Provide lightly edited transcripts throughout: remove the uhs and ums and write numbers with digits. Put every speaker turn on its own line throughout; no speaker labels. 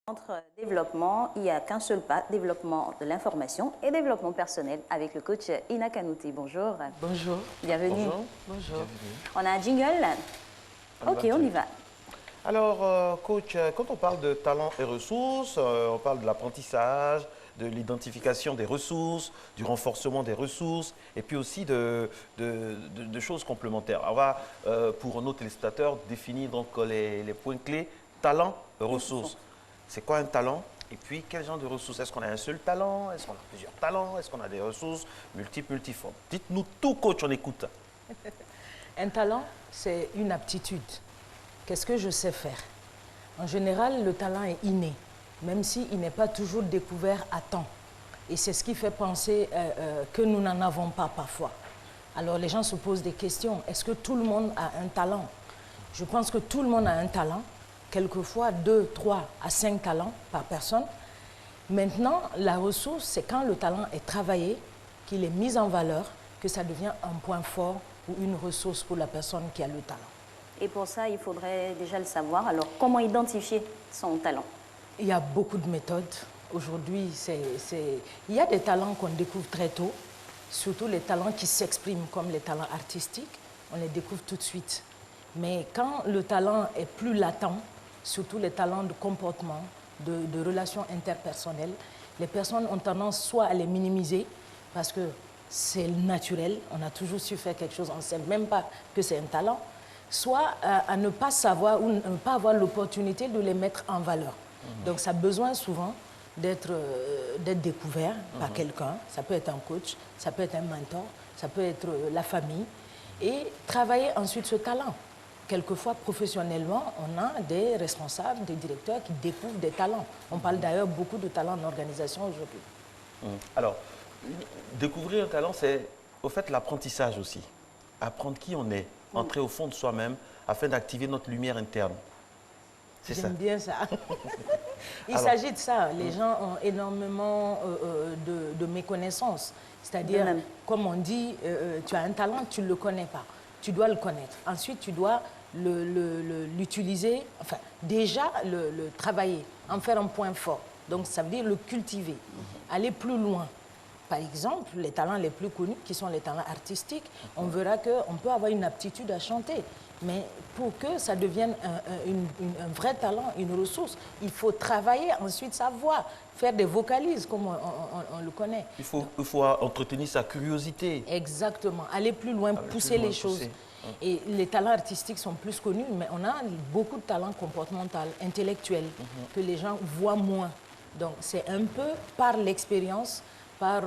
Entre développement, il n'y a qu'un seul pas, développement de l'information et développement personnel avec le coach Ina Kanouté. Bonjour.
Bonjour.
Bienvenue.
Bonjour. Bonjour.
Bienvenue. On a un jingle. Ok, on y va.
Alors, coach, quand on parle de talent et ressources, on parle de l'apprentissage, de l'identification des ressources, du renforcement des ressources, et puis aussi de choses complémentaires. On va, pour nos téléspectateurs, définir donc les points clés, talent et ressources. C'est quoi un talent? Et puis, quel genre de ressources? Est-ce qu'on a un seul talent? Est-ce qu'on a plusieurs talents? Est-ce qu'on a des ressources multiples, multiformes? Dites-nous tout, coach, on écoute.
Un talent, c'est une aptitude. Qu'est-ce que je sais faire? En général, le talent est inné, même s'il n'est pas toujours découvert à temps. Et c'est ce qui fait penser que nous n'en avons pas parfois. Alors les gens se posent des questions. Est-ce que tout le monde a un talent? Je pense que tout le monde a un talent. Quelquefois 2, 3 à 5 talents par personne. Maintenant, la ressource, c'est quand le talent est travaillé, qu'il est mis en valeur, que ça devient un point fort ou une ressource pour la personne qui a le talent.
Et pour ça, il faudrait déjà le savoir. Alors, comment identifier son talent?
Il y a beaucoup de méthodes. Aujourd'hui, il y a des talents qu'on découvre très tôt, surtout les talents qui s'expriment comme les talents artistiques. On les découvre tout de suite. Mais quand le talent est plus latent, surtout les talents de comportement, de relations interpersonnelles, les personnes ont tendance soit à les minimiser parce que c'est naturel, on a toujours su faire quelque chose, on ne sait même pas que c'est un talent, soit à ne pas savoir ou ne pas avoir l'opportunité de les mettre en valeur. Donc ça a besoin souvent d'être découvert par quelqu'un, ça peut être un coach, ça peut être un mentor, ça peut être la famille, et travailler ensuite ce talent. Quelquefois, professionnellement, on a des responsables, des directeurs qui découvrent des talents. On parle d'ailleurs beaucoup de talents en organisation aujourd'hui.
Alors, découvrir un talent, c'est au fait l'apprentissage aussi. Apprendre qui on est, entrer au fond de soi-même afin d'activer notre lumière interne. C'est ça.
J'aime bien ça. Il s'agit de ça. Les gens ont énormément de méconnaissance. C'est-à-dire, comme on dit, tu as un talent, tu ne le connais pas. Tu dois le connaître. Ensuite, tu dois l'utiliser, enfin, déjà le travailler, en faire un point fort. Donc, ça veut dire le cultiver, aller plus loin. Par exemple, les talents les plus connus, qui sont les talents artistiques, on verra qu'on peut avoir une aptitude à chanter. Mais pour que ça devienne un vrai talent, une ressource, il faut travailler ensuite sa voix, faire des vocalises comme on le connaît.
Il faut entretenir sa curiosité.
Exactement, aller plus loin, pousser les choses. Et les talents artistiques sont plus connus, mais on a beaucoup de talents comportementaux, intellectuels, que les gens voient moins. Donc c'est un peu par l'expérience, par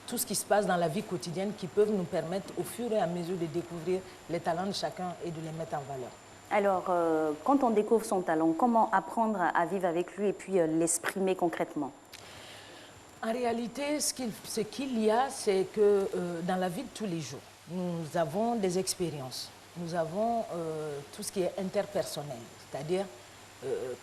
tout ce qui se passe dans la vie quotidienne qui peuvent nous permettre au fur et à mesure de découvrir les talents de chacun et de les mettre en valeur.
Alors, quand on découvre son talent, comment apprendre à vivre avec lui et puis l'exprimer concrètement?
En réalité, ce qu'il y a, c'est que dans la vie de tous les jours, nous avons des expériences, nous avons tout ce qui est interpersonnel, c'est-à-dire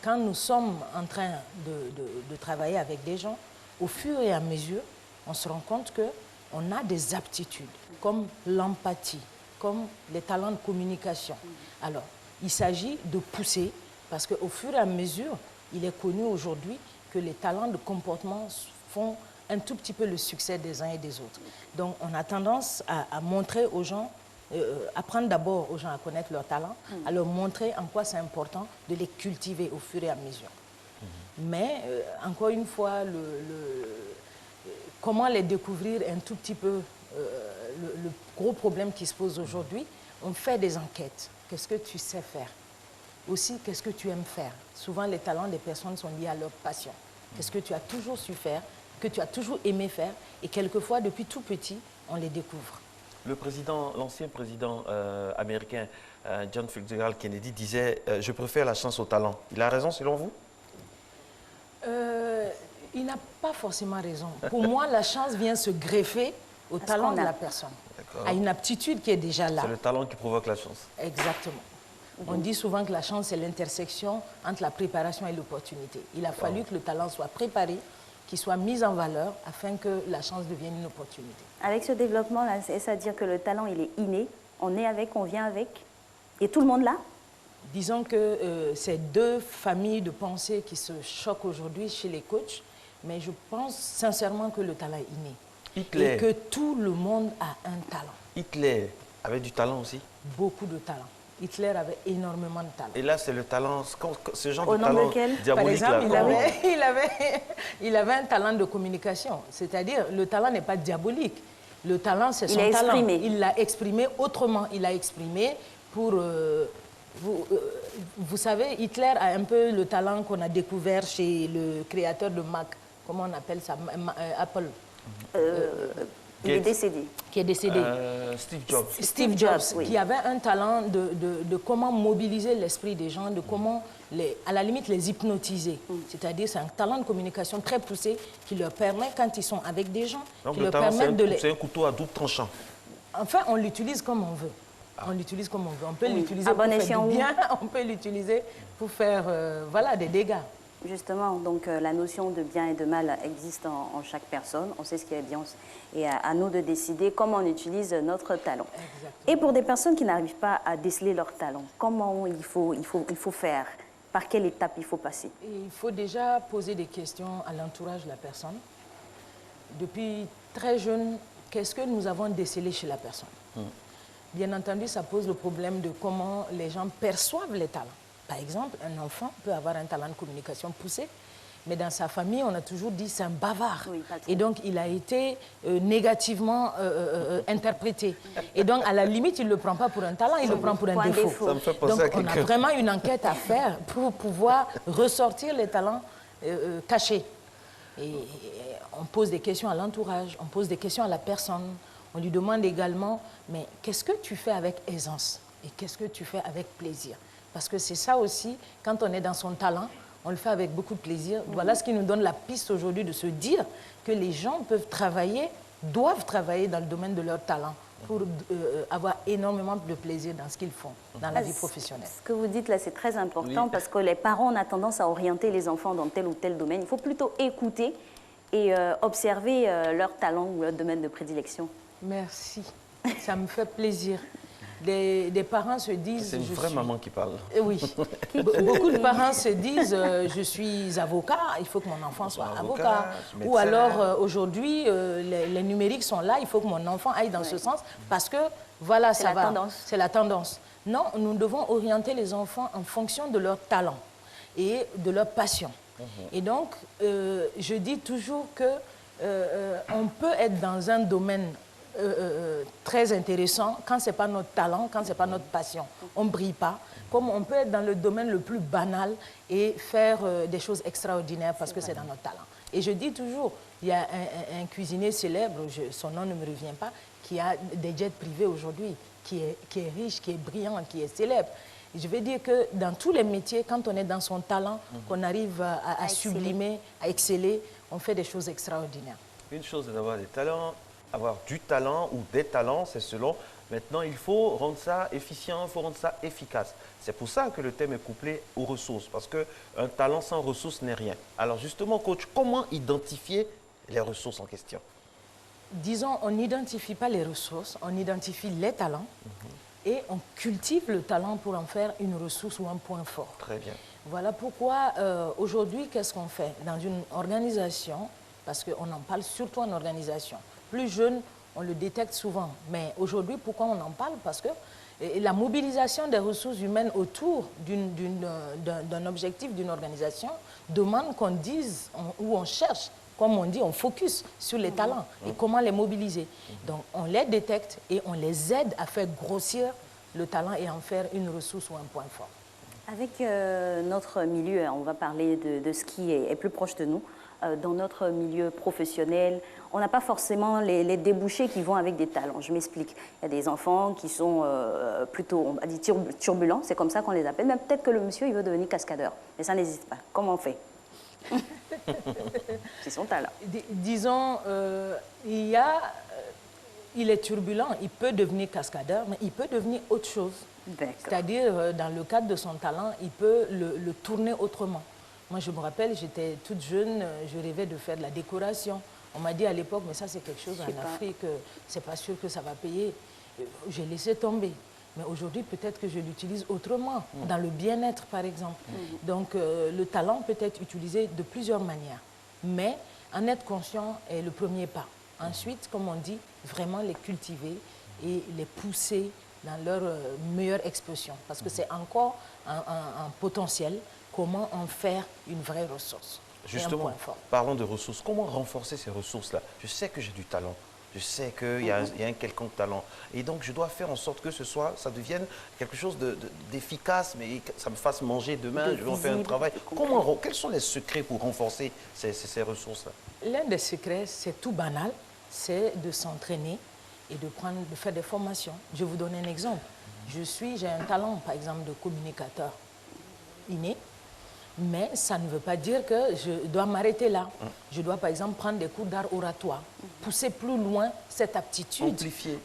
quand nous sommes en train de travailler avec des gens, au fur et à mesure, on se rend compte qu'on a des aptitudes, comme l'empathie, comme les talents de communication. Alors, il s'agit de pousser, parce qu'au fur et à mesure, il est connu aujourd'hui que les talents de comportement font un tout petit peu le succès des uns et des autres. Donc, on a tendance à montrer aux gens, apprendre d'abord aux gens à connaître leurs talents, à leur montrer en quoi c'est important de les cultiver au fur et à mesure. Mais, encore une fois, comment les découvrir est un tout petit peu le gros problème qui se pose aujourd'hui. On fait des enquêtes. Qu'est-ce que tu sais faire? Aussi, qu'est-ce que tu aimes faire? Souvent, les talents des personnes sont liés à leur passion. Qu'est-ce que tu as toujours su faire, que tu as toujours aimé faire, et quelquefois, depuis tout petit, on les découvre.
L'ancien président américain John Fitzgerald Kennedy disait « Je préfère la chance au talent ». Il a raison selon vous?
Il n'a pas forcément raison. Pour moi, la chance vient se greffer au talent de la personne, à une aptitude qui est déjà là.
C'est le talent qui provoque la chance.
Exactement. On dit souvent que la chance, c'est l'intersection entre la préparation et l'opportunité. Il a fallu que le talent soit préparé, qu'il soit mis en valeur afin que la chance devienne une opportunité.
Avec ce développement-là, c'est-à-dire que le talent, il est inné, on est avec, on vient avec, et tout le monde l'a?
Disons que c'est deux familles de pensée qui se choquent aujourd'hui chez les coachs, mais je pense sincèrement que le talent est inné.
Hitler.
Et que tout le monde a un talent.
Hitler avait du talent aussi.
Beaucoup de talent. Hitler avait énormément de talent.
Et là, c'est le talent, ce genre
Au
de
nom
talent
de quel?
diabolique.
Par exemple,
là,
il avait un talent de communication. C'est-à-dire, le talent n'est pas diabolique. Le talent, c'est son talent.
Exprimé.
Il l'a exprimé autrement. Il l'a exprimé pour... vous savez, Hitler a un peu le talent qu'on a découvert chez le créateur de Mac. Comment on appelle ça? Apple.
Il est décédé.
Qui est décédé.
Steve Jobs.
Steve Jobs,
oui.
qui avait un talent de comment mobiliser l'esprit des gens, de comment, à la limite, les hypnotiser. C'est-à-dire, c'est un talent de communication très poussé qui leur permet, quand ils sont avec des gens,
Donc
qui
le
leur
talent,
permettent de les...
c'est un couteau à double tranchant.
Enfin, on l'utilise comme on veut. On l'utilise comme on veut. On peut l'utiliser
À
pour
bon
faire
escient,
du bien, on peut l'utiliser pour faire voilà, des dégâts.
Justement, donc la notion de bien et de mal existe en chaque personne. On sait ce qui est bien et à nous de décider comment on utilise notre talent.
Exactement.
Et pour des personnes qui n'arrivent pas à déceler leur talent, comment il faut faire? Par quelle étape il faut passer?
Il faut déjà poser des questions à l'entourage de la personne. Depuis très jeune, qu'est-ce que nous avons décelé chez la personne? Bien entendu, ça pose le problème de comment les gens perçoivent les talents. Par exemple, un enfant peut avoir un talent de communication poussé, mais dans sa famille, on a toujours dit c'est un bavard.
Oui,
et donc, il a été négativement interprété. Et donc, à la limite, il ne le prend pas pour un talent, il le prend pour un défaut.
Ça me fait penser
Donc,
à
on a
quelqu'un.
vraiment une enquête à faire pour pouvoir ressortir les talents cachés. Et on pose des questions à l'entourage, on pose des questions à la personne. On lui demande également, mais qu'est-ce que tu fais avec aisance? Et qu'est-ce que tu fais avec plaisir? Parce que c'est ça aussi, quand on est dans son talent, on le fait avec beaucoup de plaisir. Voilà ce qui nous donne la piste aujourd'hui de se dire que les gens peuvent travailler, doivent travailler dans le domaine de leur talent pour avoir énormément de plaisir dans ce qu'ils font, dans la vie professionnelle.
Ce que vous dites là, c'est très important parce que les parents, on a tendance à orienter les enfants dans tel ou tel domaine. Il faut plutôt écouter et observer leur talent ou leur domaine de prédilection.
Merci, ça me fait plaisir. Des parents se disent...
C'est une vraie maman qui parle.
Oui. Beaucoup de parents se disent je suis avocat, il faut que mon enfant soit avocat. Ou alors aujourd'hui, les numériques sont là, il faut que mon enfant aille dans ce sens parce que voilà, ça va. C'est la tendance. Non, nous devons orienter les enfants en fonction de leur talent et de leur passion. Et donc, je dis toujours qu'on peut être dans un domaine très intéressant quand ce n'est pas notre talent, quand ce n'est pas notre passion. On ne brille pas. Comme on peut être dans le domaine le plus banal et faire des choses extraordinaires parce que c'est dans notre talent. Et je dis toujours, il y a un cuisinier célèbre, son nom ne me revient pas, qui a des jets privés aujourd'hui, qui est riche, qui est brillant, qui est célèbre. Et je veux dire que dans tous les métiers, quand on est dans son talent, qu'on arrive à sublimer, à exceller, on fait des choses extraordinaires.
Une chose est d'avoir des talents, avoir du talent ou des talents, c'est selon. Maintenant, il faut rendre ça efficient, il faut rendre ça efficace. C'est pour ça que le thème est couplé aux ressources, parce qu'un talent sans ressources n'est rien. Alors justement, coach, comment identifier les ressources en question?
Disons, on n'identifie pas les ressources, on identifie les talents et on cultive le talent pour en faire une ressource ou un point fort.
Très bien.
Voilà pourquoi aujourd'hui, qu'est-ce qu'on fait dans une organisation? Parce qu'on en parle surtout en organisation. Plus jeune, on le détecte souvent. Mais aujourd'hui, pourquoi on en parle? Parce que la mobilisation des ressources humaines autour d'un objectif, d'une organisation, demande qu'on dise, ou on cherche, comme on dit, on focus sur les talents et comment les mobiliser. Donc, on les détecte et on les aide à faire grossir le talent et en faire une ressource ou un point fort.
Avec notre milieu, on va parler de ce qui est plus proche de nous. Dans notre milieu professionnel, on n'a pas forcément les débouchés qui vont avec des talents. Je m'explique. Il y a des enfants qui sont plutôt, on va dire, turbulents, c'est comme ça qu'on les appelle. Même peut-être que le monsieur, il veut devenir cascadeur, mais ça n'existe pas. Comment on fait? C'est son talent.
Disons, il est turbulent, il peut devenir cascadeur, mais il peut devenir autre chose. C'est-à-dire, dans le cadre de son talent, il peut le tourner autrement. Moi, je me rappelle, j'étais toute jeune, je rêvais de faire de la décoration. On m'a dit à l'époque, mais ça, c'est quelque chose en Afrique, c'est pas sûr que ça va payer. J'ai laissé tomber. Mais aujourd'hui, peut-être que je l'utilise autrement, dans le bien-être, par exemple. Donc, le talent peut être utilisé de plusieurs manières. Mais en être conscient est le premier pas. Ensuite, comme on dit, vraiment les cultiver et les pousser dans leur meilleure expression. Parce que c'est encore un potentiel. Comment en faire une vraie ressource.
Justement, parlons de ressources. Comment renforcer ces ressources-là? Je sais que j'ai du talent. Je sais qu'il y a un quelconque talent. Et donc, je dois faire en sorte que ça devienne quelque chose d'efficace, mais que ça me fasse manger demain, je vais en faire un travail. Quels sont les secrets pour renforcer ces ressources-là?
L'un des secrets, c'est tout banal, c'est de s'entraîner et de faire des formations. Je vais vous donner un exemple. J'ai un talent, par exemple, de communicateur inné. Mais ça ne veut pas dire que je dois m'arrêter là. Je dois, par exemple, prendre des cours d'art oratoire, pousser plus loin cette aptitude.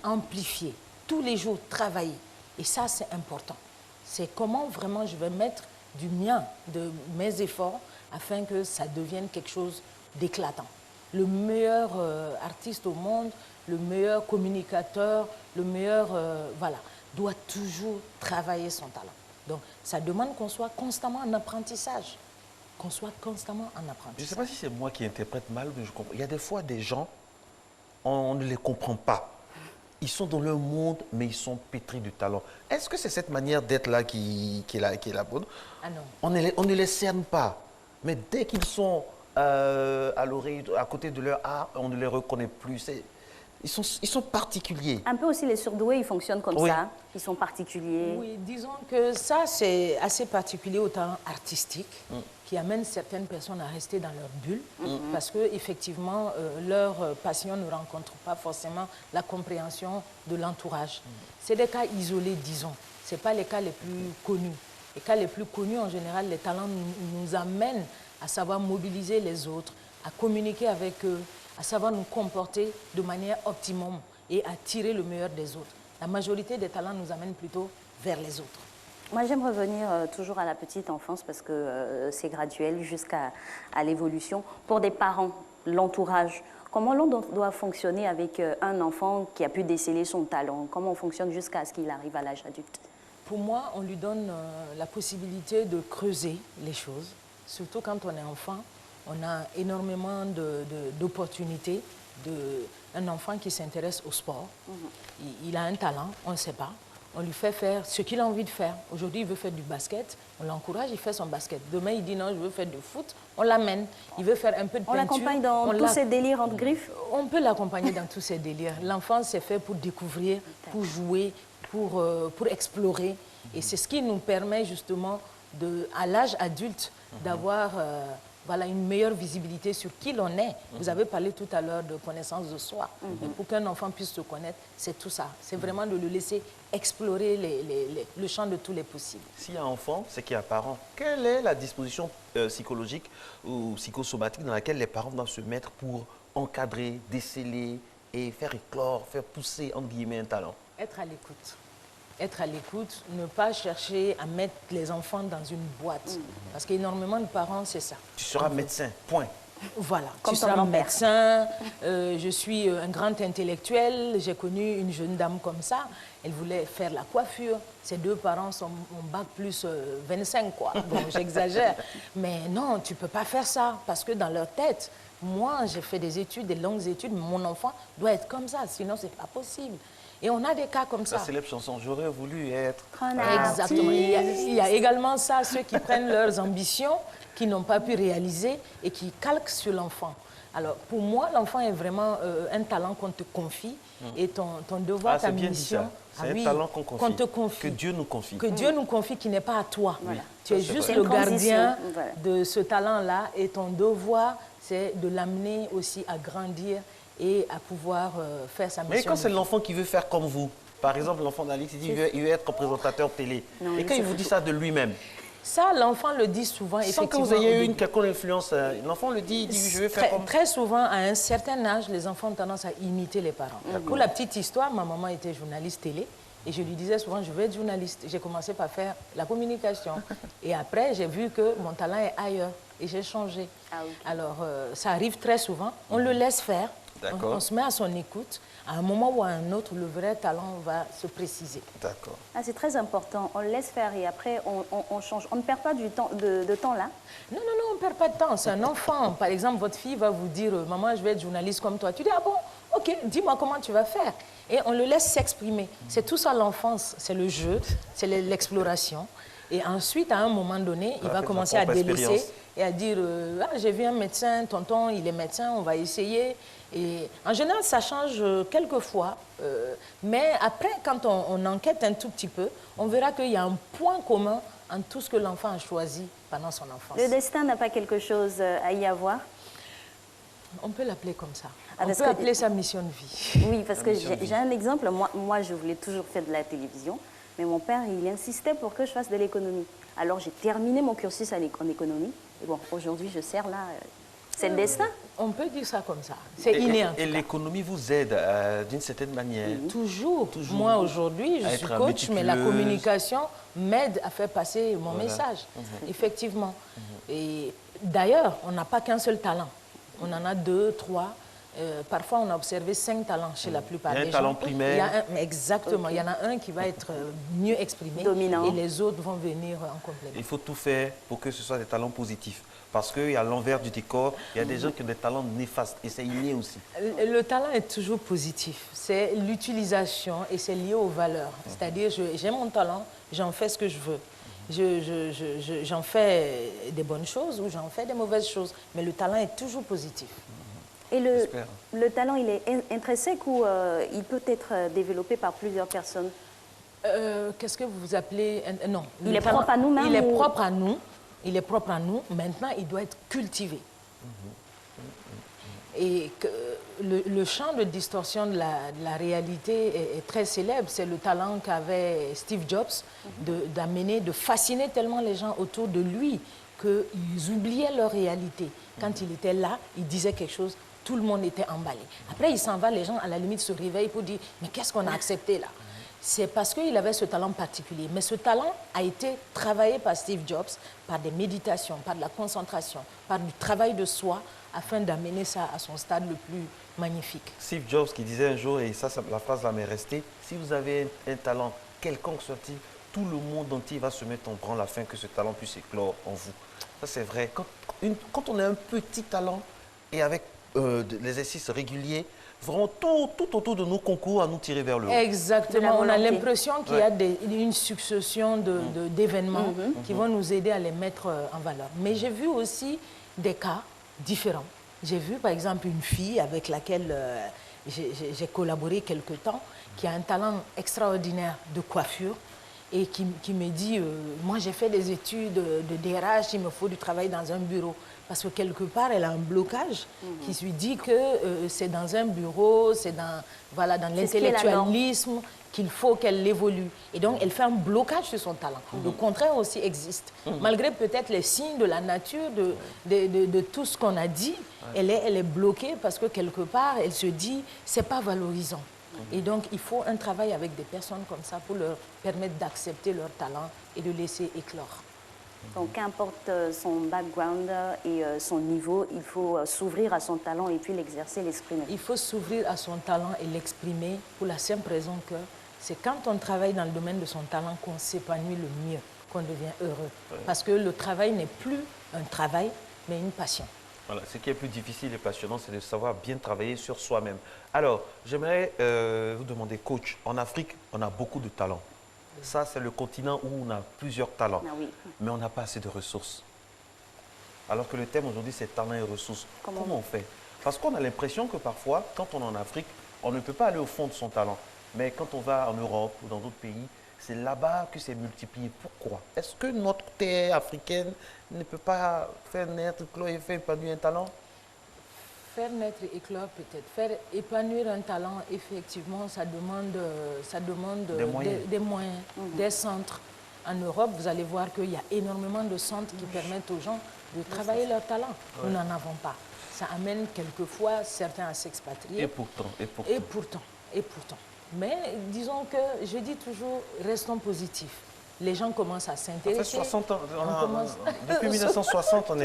Amplifier. Tous les jours, travailler. Et ça, c'est important. C'est comment vraiment je vais mettre du mien, de mes efforts, afin que ça devienne quelque chose d'éclatant. Le meilleur artiste au monde, le meilleur communicateur, le meilleur, voilà, doit toujours travailler son talent. Donc, ça demande qu'on soit constamment en apprentissage. Qu'on soit constamment en apprentissage.
Je ne sais pas si c'est moi qui interprète mal, mais je comprends. Il y a des fois des gens, on ne les comprend pas. Ils sont dans leur monde, mais ils sont pétris de talent. Est-ce que c'est cette manière d'être là qui est la bonne?
Ah non.
On ne les cerne pas. Mais dès qu'ils sont à l'oreille, à côté de leur art, on ne les reconnaît plus. Ils sont particuliers.
Un peu aussi les surdoués, ils fonctionnent comme ça. Ils sont particuliers.
Oui, disons que ça, c'est assez particulier au talent artistique qui amène certaines personnes à rester dans leur bulle parce qu'effectivement, leur passion ne rencontre pas forcément la compréhension de l'entourage. C'est des cas isolés, disons. Ce n'est pas les cas les plus connus. Les cas les plus connus, en général, les talents nous amènent à savoir mobiliser les autres, à communiquer avec eux, à savoir nous comporter de manière optimum et à tirer le meilleur des autres. La majorité des talents nous amènent plutôt vers les autres.
Moi, j'aime revenir toujours à la petite enfance parce que c'est graduel jusqu'à l'évolution. Pour des parents, l'entourage, comment l'on doit fonctionner avec un enfant qui a pu déceler son talent? Comment on fonctionne jusqu'à ce qu'il arrive à l'âge adulte?
Pour moi, on lui donne la possibilité de creuser les choses, surtout quand on est enfant. On a énormément d'opportunités. Un enfant qui s'intéresse au sport, il a un talent, on ne sait pas. On lui fait faire ce qu'il a envie de faire. Aujourd'hui, il veut faire du basket, on l'encourage, il fait son basket. Demain, il dit non, je veux faire du foot, on l'amène. Il veut faire un peu de peinture.
On l'accompagne dans tous ces délires entre griffes?
On peut l'accompagner dans tous ces délires. L'enfant, c'est fait pour découvrir, pour jouer, pour explorer. Et c'est ce qui nous permet justement, à l'âge adulte, d'avoir voilà, une meilleure visibilité sur qui l'on est. Vous avez parlé tout à l'heure de connaissance de soi. Et pour qu'un enfant puisse se connaître, c'est tout ça. C'est vraiment de le laisser explorer le champ de tous les possibles.
S'il y a un enfant, c'est qu'il y a un parent. Quelle est la disposition psychologique ou psychosomatique dans laquelle les parents doivent se mettre pour encadrer, déceler et faire éclore, faire pousser, entre guillemets, un talent?
Être à l'écoute. Être à l'écoute, ne pas chercher à mettre les enfants dans une boîte. Parce qu'énormément de parents, c'est ça.
Tu seras médecin, point.
Voilà,
comme
tu seras médecin, je suis un grand intellectuel, j'ai connu une jeune dame comme ça, elle voulait faire la coiffure, ses deux parents sont en bac plus 25, quoi. Bon, j'exagère, mais non, tu ne peux pas faire ça, parce que dans leur tête, moi, j'ai fait des études, des longues études, mais mon enfant doit être comme ça, sinon, ce n'est pas possible. Et on a des cas comme ça.
La célèbre chanson, j'aurais voulu être
Exactement. Il y a également ça, ceux qui prennent leurs ambitions, qui n'ont pas pu réaliser et qui calquent sur l'enfant. Alors, pour moi, l'enfant est vraiment un talent qu'on te confie et ton devoir, ta mission.
C'est un talent qu'on
te confie.
Que Dieu nous confie.
Que Dieu nous confie, qui n'est pas à toi.
Oui.
Tu es juste le gardien de ce talent-là et ton devoir, c'est de l'amener aussi à grandir et à pouvoir faire sa mission.
Mais quand c'est l'enfant qui veut faire comme vous, par exemple l'enfant d'Alix, il dit il veut être présentateur télé. Non, et quand il vous dit ça de lui-même?
Ça, l'enfant le dit souvent, effectivement.
Sans que vous ayez eu une quelconque influence, l'enfant le dit, il dit je veux faire comme...
Très souvent, à un certain âge, les enfants ont tendance à imiter les parents. Pour la petite histoire, ma maman était journaliste télé. Et je lui disais souvent, je veux être journaliste. J'ai commencé par faire la communication. Et après, j'ai vu que mon talent est ailleurs. Et j'ai changé. Alors, ça arrive très souvent. On le laisse faire. On se met à son écoute. À un moment ou à un autre, le vrai talent va se préciser.
D'accord.
Ah, c'est très important. On le laisse faire et après, on change. On ne perd pas du temps, de temps là.
Non, on ne perd pas de temps. C'est un enfant. Par exemple, votre fille va vous dire, maman, je vais être journaliste comme toi. Tu dis, ah bon, ok, dis-moi comment tu vas faire. Et on le laisse s'exprimer. C'est tout ça l'enfance. C'est le jeu, c'est l'exploration. Et ensuite, à un moment donné, il va commencer à délaisser et à dire, ah, j'ai vu un médecin, tonton, il est médecin, on va essayer. Et en général, ça change quelques fois. Mais après, quand on enquête un tout petit peu, on verra qu'il y a un point commun en tout ce que l'enfant a choisi pendant son enfance.
Le destin n'a pas quelque chose à y avoir?
On peut l'appeler comme ça.
Ah,
on peut appeler ça mission de vie.
Oui, parce que j'ai un exemple. Moi, je voulais toujours faire de la télévision, mais mon père, il insistait pour que je fasse de l'économie. Alors, j'ai terminé mon cursus en économie. Et bon, aujourd'hui, je sers là. C'est le destin.
On peut dire ça comme ça. C'est inné en tout cas.
Et l'économie vous aide d'une certaine manière.
Toujours. Moi, aujourd'hui, je suis coach, mais la communication m'aide à faire passer mon message. Effectivement. Et d'ailleurs, on n'a pas qu'un seul talent. On en a 2, 3. Parfois, on a observé 5 talents chez la plupart des gens.
Il y a un talent primaire.
Exactement. Il y en a un qui va être mieux exprimé.
Dominant.
Et les autres vont venir en complément.
Il faut tout faire pour que ce soit des talents positifs. Parce qu'il y a l'envers du décor, il y a des gens qui ont des talents néfastes. Et c'est inné aussi.
Le talent est toujours positif. C'est l'utilisation et c'est lié aux valeurs. C'est-à-dire, j'ai mon talent, j'en fais ce que je veux. J'en fais des bonnes choses ou j'en fais des mauvaises choses. Mais le talent est toujours positif.
Et le talent, il est intrinsèque ou il peut être développé par plusieurs personnes?
Qu'est-ce que vous appelez... Non.
Il est propre à nous-mêmes?
Il est propre à nous. Il est propre à nous. Maintenant, il doit être cultivé. Et que le champ de distorsion de la réalité est très célèbre. C'est le talent qu'avait Steve Jobs d'amener, de fasciner tellement les gens autour de lui qu'ils oubliaient leur réalité. Quand il était là, il disait quelque chose, tout le monde était emballé. Après, il s'en va, les gens, à la limite, se réveillent pour dire « Mais qu'est-ce qu'on a accepté là ?» C'est parce qu'il avait ce talent particulier. Mais ce talent a été travaillé par Steve Jobs, par des méditations, par de la concentration, par du travail de soi, afin d'amener ça à son stade le plus magnifique.
Steve Jobs qui disait un jour, et ça la phrase là m'est restée, si vous avez un talent, quelconque soit-il, tout le monde entier va se mettre en branle afin que ce talent puisse éclore en vous. Ça c'est vrai. Quand on a un petit talent et avec l'exercice régulier, vraiment tout autour de nos concours à nous tirer vers le haut.
Exactement. On a l'impression qu'il y a une succession d'événements qui vont nous aider à les mettre en valeur. Mais j'ai vu aussi des cas différents. J'ai vu par exemple une fille avec laquelle j'ai collaboré quelque temps, qui a un talent extraordinaire de coiffure et qui me dit, moi j'ai fait des études de DRH, il me faut du travail dans un bureau. Parce que quelque part, elle a un blocage qui lui dit que c'est dans un bureau, c'est dans l'intellectualisme qu'il faut qu'elle évolue. Et donc, elle fait un blocage sur son talent. Le contraire aussi existe. Malgré peut-être les signes de la nature, de tout ce qu'on a dit, elle est bloquée parce que quelque part, elle se dit, c'est pas valorisant. Et donc, il faut un travail avec des personnes comme ça pour leur permettre d'accepter leur talent et de laisser éclore.
Donc, qu'importe son background et son niveau, il faut s'ouvrir à son talent et puis l'exercer, l'exprimer.
Il faut s'ouvrir à son talent et l'exprimer pour la simple raison que c'est quand on travaille dans le domaine de son talent qu'on s'épanouit le mieux, qu'on devient heureux. Parce que le travail n'est plus un travail, mais une passion.
Voilà, ce qui est plus difficile et passionnant, c'est de savoir bien travailler sur soi-même. Alors, j'aimerais vous demander, coach, en Afrique, on a beaucoup de talents. Ça, c'est le continent où on a plusieurs talents, mais on n'a pas assez de ressources. Alors que le thème aujourd'hui, c'est talent et ressources. Comment on fait? Parce qu'on a l'impression que parfois, quand on est en Afrique, on ne peut pas aller au fond de son talent. Mais quand on va en Europe ou dans d'autres pays, c'est là-bas que c'est multiplié. Pourquoi? Est-ce que notre terre africaine ne peut pas faire naître, éclore et faire épanouir un talent?
Faire naître et éclore peut-être. Faire épanouir un talent, effectivement, ça demande des moyens, des centres. En Europe, vous allez voir qu'il y a énormément de centres qui permettent aux gens de travailler leur talent. Nous n'en avons pas. Ça amène quelquefois certains à s'expatrier.
Et pourtant.
Mais disons que, je dis toujours, restons positifs. les gens commencent à s'intéresser.
Ça fait 60 ans. Depuis
commence...
1960, on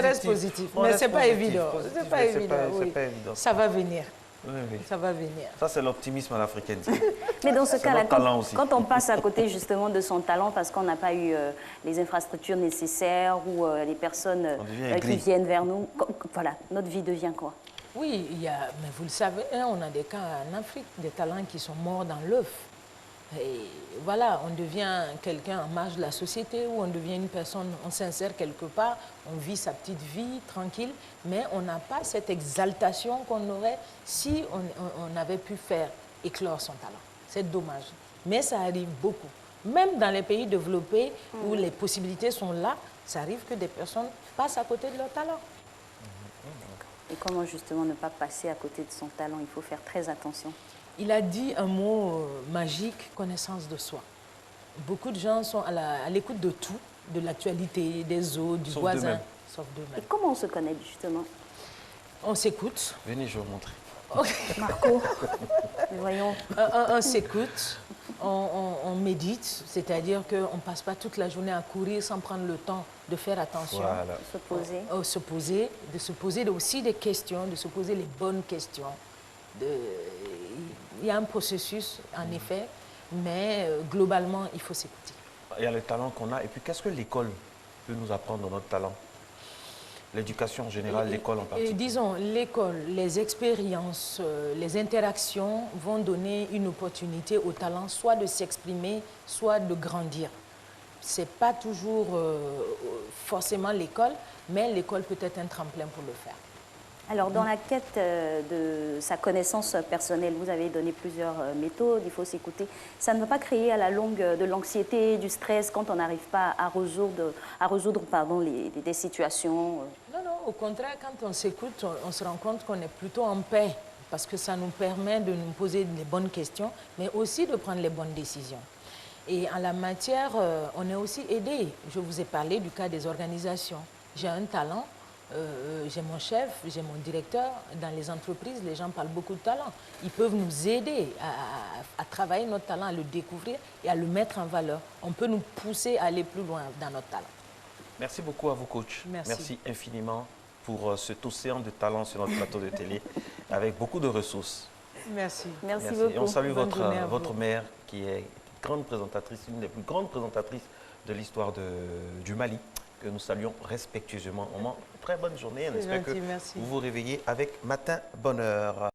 reste positif. Mais ce n'est pas évident. C'est pas évident. Ça va venir.
Oui.
Ça va venir.
Ça, c'est l'optimisme à l'africaine.
Mais dans ce cas-là, quand on passe à côté justement de son talent parce qu'on n'a pas eu les infrastructures nécessaires ou les personnes qui viennent vers nous, voilà, notre vie devient quoi?
Oui, mais vous le savez, hein, on a des cas en Afrique, des talents qui sont morts dans l'œuf. Et voilà, on devient quelqu'un en marge de la société ou on devient une personne, on s'insère quelque part, on vit sa petite vie tranquille, mais on n'a pas cette exaltation qu'on aurait si on avait pu faire éclore son talent. C'est dommage, mais ça arrive beaucoup. Même dans les pays développés où les possibilités sont là, ça arrive que des personnes passent à côté de leur talent.
Et comment justement ne pas passer à côté de son talent? Il faut faire très attention.
Il a dit un mot magique, connaissance de soi. Beaucoup de gens sont à l'écoute de tout, de l'actualité, des autres, du voisin, sauf d'eux-mêmes.
Et comment on se connaît justement?
On s'écoute.
Venez, je vais vous montrer.
Marco, voyons.
On s'écoute, on médite, c'est-à-dire qu'on ne passe pas toute la journée à courir sans prendre le temps de faire attention.
Voilà.
Se poser.
De se poser aussi des questions, de se poser les bonnes questions. Il y a un processus, en effet, mais globalement, il faut s'écouter.
Il y a le talent qu'on a. Et puis, qu'est-ce que l'école peut nous apprendre dans notre talent? L'éducation en général, l'école en particulier.
Disons, l'école, les expériences, les interactions vont donner une opportunité au talent, soit de s'exprimer, soit de grandir. Ce n'est pas toujours forcément l'école, mais l'école peut être un tremplin pour le faire.
Alors, dans la quête de sa connaissance personnelle, vous avez donné plusieurs méthodes, il faut s'écouter. Ça ne va pas créer à la longue de l'anxiété, du stress quand on n'arrive pas à résoudre des situations
Non, au contraire, quand on s'écoute, on se rend compte qu'on est plutôt en paix parce que ça nous permet de nous poser les bonnes questions, mais aussi de prendre les bonnes décisions. Et en la matière, on est aussi aidé. Je vous ai parlé du cas des organisations. J'ai un talent. J'ai mon chef, j'ai mon directeur. Dans les entreprises, les gens parlent beaucoup de talent. Ils peuvent nous aider à travailler notre talent, à le découvrir et à le mettre en valeur. On peut nous pousser à aller plus loin dans notre talent.
Merci beaucoup à vous, coach. Merci infiniment pour cet océan de talent sur notre plateau de télé, avec beaucoup de ressources.
Merci.
Merci beaucoup.
Et on salue votre mère, qui est grande présentatrice, une des plus grandes présentatrices de l'histoire du Mali, que nous saluons respectueusement. On très bonne journée. On espère que vous vous réveillez avec Matin Bonheur.